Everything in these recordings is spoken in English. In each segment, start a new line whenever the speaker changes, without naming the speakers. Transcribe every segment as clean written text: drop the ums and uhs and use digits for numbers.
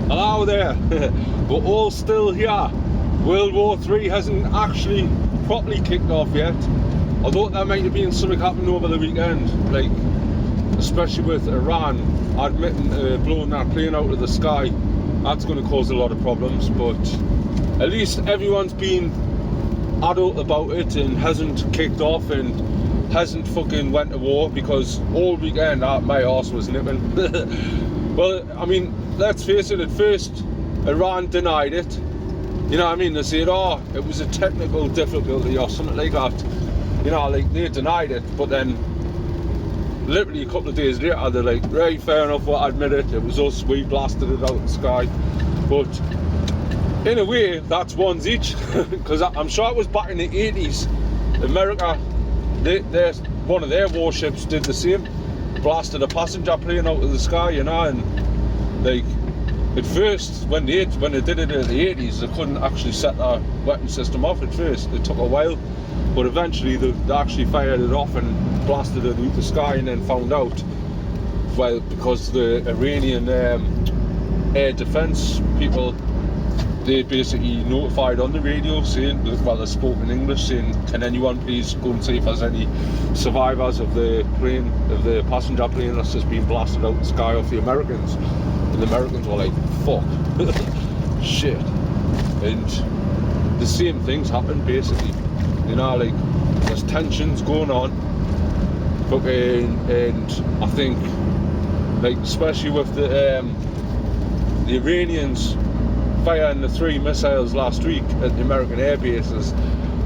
Hello there. We're all still here. World War 3 hasn't actually properly kicked off yet. Although there might have been something happening over the weekend, like especially with Iran admitting blowing that plane out of the sky. That's going to cause a lot of problems, but at least everyone's been adult about it and hasn't kicked off and hasn't fucking went to war, because all weekend my arse was nipping. Well, I mean, let's face it, at first Iran denied it. You know what I mean? They said, oh, it was a technical difficulty or something like that. You know, like they denied it, but then literally a couple of days later they're like, right, fair enough, we'll admit it, it was us, we blasted it out of the sky. But in a way, that's ones each, because I'm sure it was back in the 80s, America, one of their warships did the same, blasted a passenger plane out of the sky, you know, and like, at first, when they did it in the 80s, they couldn't actually set their weapon system off at first. It took a while, but eventually they actually fired it off and blasted it out the sky, and then found out, well, because the Iranian air defense people, they basically notified on the radio saying, well, they spoke in English saying, can anyone please go and see if there's any survivors of the plane, of the passenger plane that's just been blasted out the sky off the Americans. And the Americans were like, fuck, shit. And the same things happened basically. You know, like, there's tensions going on. And I think, like, especially with the Iranians firing the 3 missiles last week at the American air bases,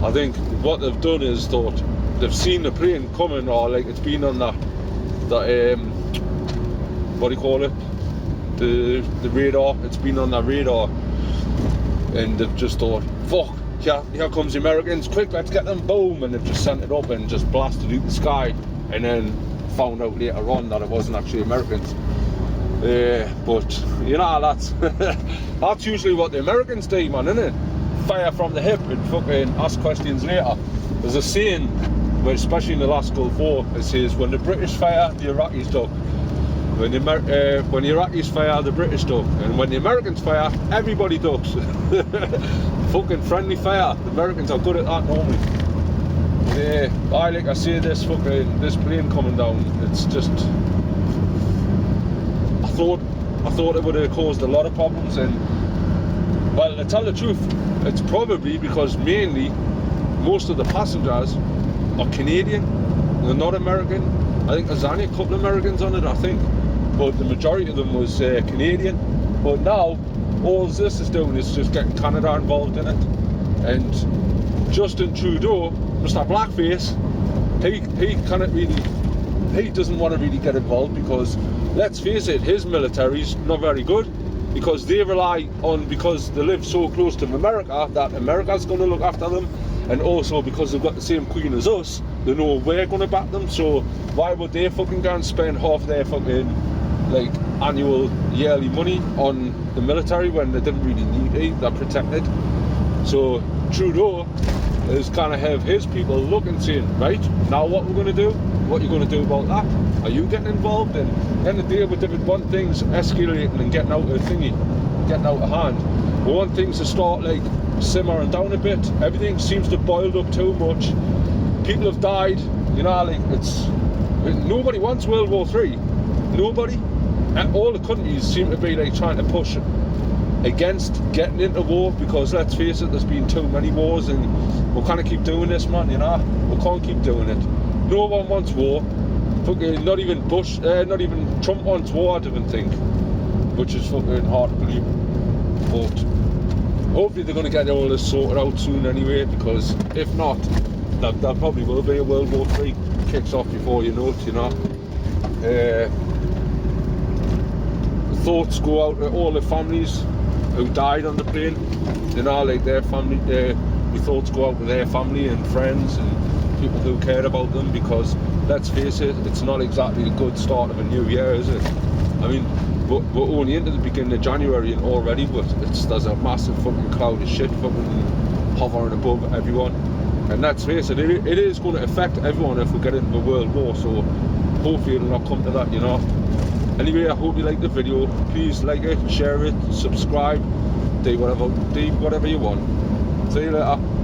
I think what they've done is thought they've seen the plane coming, or like it's been on that what do you call it, the radar, it's been on that radar, and they've just thought, fuck, here comes the Americans, quick, let's get them, boom, and they've just sent it up and just blasted out the sky, and then found out later on that it wasn't actually Americans. But you know, that's usually what the Americans do, man, isn't it? Fire from the hip and fucking ask questions later. There's a saying, especially in the last Gulf War, it says, when the British fire, the Iraqis duck. When the Iraqis fire, the British duck. And when the Americans fire, everybody ducks. Fucking friendly fire. The Americans are good at that normally. Like I say, this plane coming down, it's just, I thought it would have caused a lot of problems, and well, to tell the truth, it's probably because mainly most of the passengers are Canadian, they're not American. I think there's only a couple of Americans on it, I think, but the majority of them was Canadian. But now all this is doing is just getting Canada involved in it, and Justin Trudeau, Mr. Blackface, he cannot really, he doesn't want to really get involved, because let's face it, his military's not very good, because they rely on, because they live so close to America, that America's going to look after them, and also because they've got the same queen as us, they know we're going to back them. So why would they fucking go and spend half their fucking like annual yearly money on the military when they didn't really need it? They're protected. So Trudeau is kind of have his people looking, saying, right, now what we're going to do, what are you going to do about that? Are you getting involved? And then the day we didn't want things escalating and getting out of thingy, getting out of hand. We want things to start like simmering down a bit. Everything seems to boil up too much. People have died, you know, like nobody wants World War 3. Nobody. And all the countries seem to be like trying to push against getting into war, because let's face it, there's been too many wars, and we can't keep doing this, man, you know. We can't keep doing it. No one wants war. Fucking not even Bush, not even Trump wants war, I don't think, which is fucking hard to believe. But hopefully they're going to get all this sorted out soon anyway, because if not, there probably will be a World War 3 kicks off before you know it, you know. Thoughts go out to all the families who died on the plane, you know, like their family, my thoughts go out to their family and friends and people who care about them, because let's face it, it's not exactly a good start of a new year, is it? I mean, we're only into the beginning of January and already, but there's a massive fucking cloud of shit fucking hovering above everyone. And let's face it, it is going to affect everyone if we get into a world war, so hopefully it'll not come to that, you know. Anyway, I hope you like the video. Please like it, share it, subscribe, do whatever you want. See you later.